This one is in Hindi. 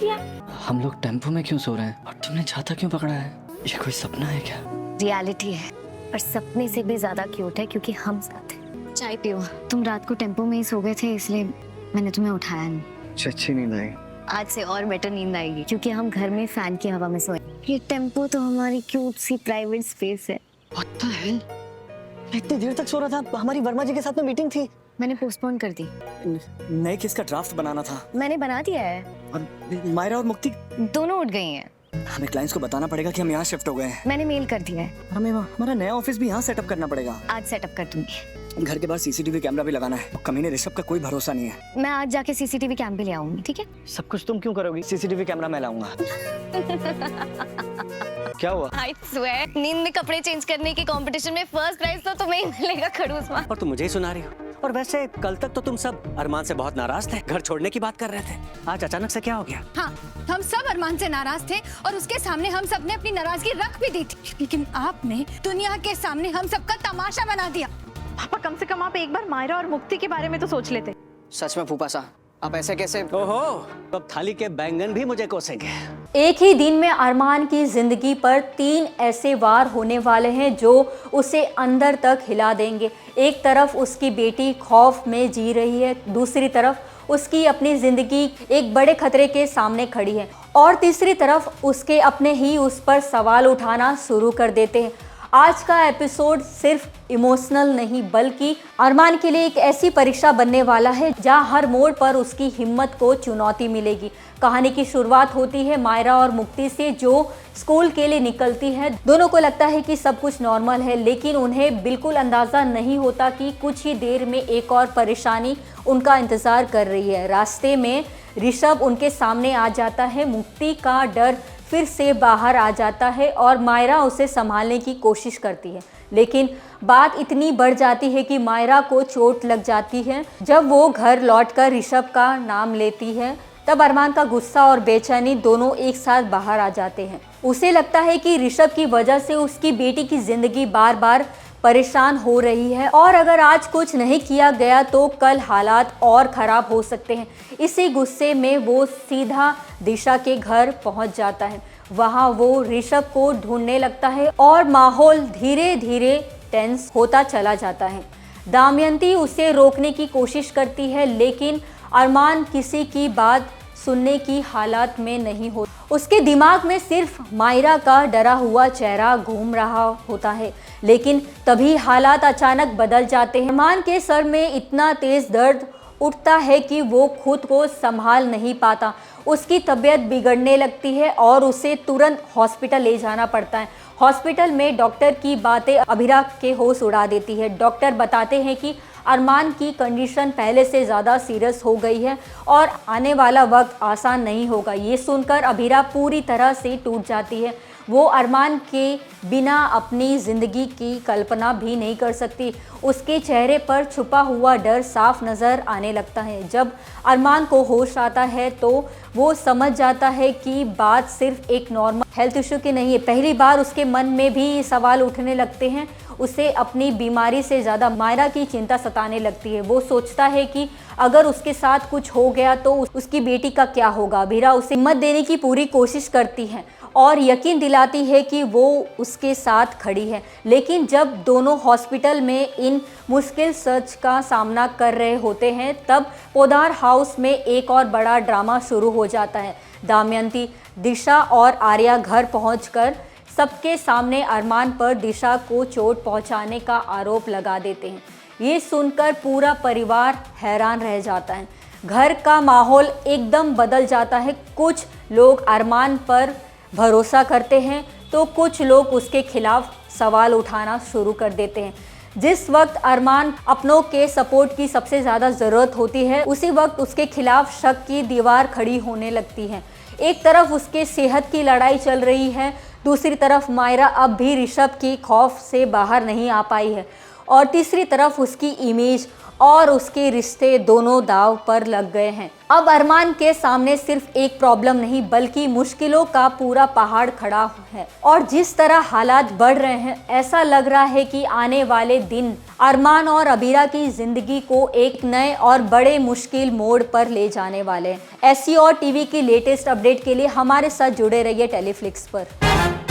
किया? हम लोग टेम्पो में क्यों सो रहे हैं और तुमने छाता क्यों पकड़ा है? ये कोई सपना है क्या? रियलिटी है, और सपने से भी ज्यादा क्यूट है क्योंकि हम साथ हैं। चाय पियो। तुम रात को टेम्पो में ही सो गए थे इसलिए मैंने तुम्हें उठाया नहीं। अच्छी नींद आई। आज से और बेटर नींद आएगी क्योंकि हम घर में फैन की हवा में सोए। ये टेम्पो तो हमारी क्यूट सी प्राइवेट स्पेस है। What the hell? मैं इतनी देर तक सो रहा था, हमारी वर्मा जी के साथ में मीटिंग थी। मैंने पोस्टपोन कर दी। नए केस का ड्राफ्ट बनाना था मैंने बना दिया है। और मायरा और मुक्ति, दोनों उठ गई हैं। हमें क्लाइंट्स को बताना पड़ेगा कि हम यहाँ शिफ्ट हो गए हैं। मैंने मेल कर दिया है। हमें हमारा नया ऑफिस भी यहाँ सेटअप करना पड़ेगा। आज सेटअप कर दूंगी। घर के बाहर सीसीटीवी कैमरा भी लगाना है। कमीने ऋषभ का कोई भरोसा नहीं है। मैं आज जाके सीसीटीवी कैम भी ले आऊंगी, ठीक है? सब कुछ तुम क्यों करोगी? सीसीटीवी कैमरा मैं लाऊंगा। क्या हुआ? I swear, नींद में कपड़े चेंज करने की कंपटीशन में फर्स्ट प्राइज तो तुम्हें ही मिलेगा खड़ूस माँ। और तुम मुझे ही सुना रही हो। और वैसे कल तक तो तुम सब अरमान से बहुत नाराज थे, घर छोड़ने की बात कर रहे थे। आज अचानक से क्या हो गया? हाँ, हम सब अरमान से नाराज थे और उसके सामने हम सब ने अपनी नाराजगी रख भी दी थी, लेकिन आपने दुनिया के सामने हम सबका तमाशा बना दिया। पापा कम से कम आप एक बार मायरा और मुक्ति के बारे में तो सोच लेते। सच में फूफा सा, आप ऐसे कैसे? ओहो, तो अब थाली के बैंगन भी मुझे कोसेंगे। एक ही दिन में अरमान की जिंदगी पर 3 ऐसे वार होने वाले हैं जो उसे अंदर तक हिला देंगे। एक तरफ उसकी बेटी खौफ में जी रही है, दूसरी तरफ उसकी अपनी जिंदगी एक बड़े खतरे के सामने खड़ी है, और तीसरी तरफ उसके अपने ही उस पर सवाल उठाना शुरू कर देते हैं। आज का एपिसोड सिर्फ इमोशनल नहीं बल्कि अरमान के लिए एक ऐसी परीक्षा बनने वाला है जहां हर मोड़ पर उसकी हिम्मत को चुनौती मिलेगी। कहानी की शुरुआत होती है मायरा और मुक्ति से, जो स्कूल के लिए निकलती है। दोनों को लगता है कि सब कुछ नॉर्मल है, लेकिन उन्हें बिल्कुल अंदाज़ा नहीं होता कि कुछ ही देर में एक और परेशानी उनका इंतज़ार कर रही है। रास्ते में ऋषभ उनके सामने आ जाता है। मुक्ति का डर फिर से बाहर आ जाता है और मायरा उसे संभालने की कोशिश करती है, लेकिन बात इतनी बढ़ जाती है कि मायरा को चोट लग जाती है। जब वो घर लौटकर ऋषभ का नाम लेती है तब अरमान का गुस्सा और बेचैनी दोनों एक साथ बाहर आ जाते हैं। उसे लगता है कि ऋषभ की वजह से उसकी बेटी की जिंदगी बार बार परेशान हो रही है, और अगर आज कुछ नहीं किया गया तो कल हालात और ख़राब हो सकते हैं। इसी गुस्से में वो सीधा दिशा के घर पहुंच जाता है। वहां वो ऋषभ को ढूंढने लगता है और माहौल धीरे धीरे टेंस होता चला जाता है। दमयंती उसे रोकने की कोशिश करती है, लेकिन अरमान किसी की बात सुनने की हालत में नहीं हो। उसके दिमाग में सिर्फ मायरा का डरा हुआ चेहरा घूम रहा होता है, लेकिन तभी हालात अचानक बदल जाते हैं। अरमान के सर में इतना तेज दर्द उठता है कि वो खुद को संभाल नहीं पाता। उसकी तबीयत बिगड़ने लगती है और उसे तुरंत हॉस्पिटल ले जाना पड़ता है। हॉस्पिटल में डॉक्टर की बातें अभिरा के होश उड़ा देती है। डॉक्टर बताते हैं कि अरमान की कंडीशन पहले से ज़्यादा सीरियस हो गई है और आने वाला वक्त आसान नहीं होगा। ये सुनकर अभिरा पूरी तरह से टूट जाती है। वो अरमान के बिना अपनी ज़िंदगी की कल्पना भी नहीं कर सकती। उसके चेहरे पर छुपा हुआ डर साफ नज़र आने लगता है। जब अरमान को होश आता है तो वो समझ जाता है कि बात सिर्फ एक नॉर्मल हेल्थ इशू की नहीं है। पहली बार उसके मन में भी सवाल उठने लगते हैं। उसे अपनी बीमारी से ज़्यादा मायरा की चिंता सताने लगती है। वो सोचता है कि अगर उसके साथ कुछ हो गया तो उसकी बेटी का क्या होगा। अभिरा उसे हिम्मत देने की पूरी कोशिश करती है और यकीन दिलाती है कि वो उसके साथ खड़ी है, लेकिन जब दोनों हॉस्पिटल में इन मुश्किल सच का सामना कर रहे होते हैं तब पोदार हाउस में एक और बड़ा ड्रामा शुरू हो जाता है। दमयंती, दिशा और आर्या घर पहुंचकर सबके सामने अरमान पर दिशा को चोट पहुंचाने का आरोप लगा देते हैं। ये सुनकर पूरा परिवार हैरान रह जाता है। घर का माहौल एकदम बदल जाता है। कुछ लोग अरमान पर भरोसा करते हैं तो कुछ लोग उसके खिलाफ सवाल उठाना शुरू कर देते हैं। जिस वक्त अरमान अपनों के सपोर्ट की सबसे ज़्यादा ज़रूरत होती है, उसी वक्त उसके खिलाफ शक की दीवार खड़ी होने लगती है। एक तरफ उसके सेहत की लड़ाई चल रही है, दूसरी तरफ मायरा अब भी ऋषभ की खौफ से बाहर नहीं आ पाई है। और तीसरी तरफ उसकी इमेज और उसके रिश्ते दोनों दाव पर लग गए हैं। अब अरमान के सामने सिर्फ एक प्रॉब्लम नहीं बल्कि मुश्किलों का पूरा पहाड़ खड़ा है और जिस तरह हालात बढ़ रहे हैं ऐसा लग रहा है कि आने वाले दिन अरमान और अबीरा की जिंदगी को एक नए और बड़े मुश्किल मोड़ पर ले जाने वाले हैं। ऐसी और टीवी की लेटेस्ट अपडेट के लिए हमारे साथ जुड़े रहिए टेलीफ्लिक्स पर।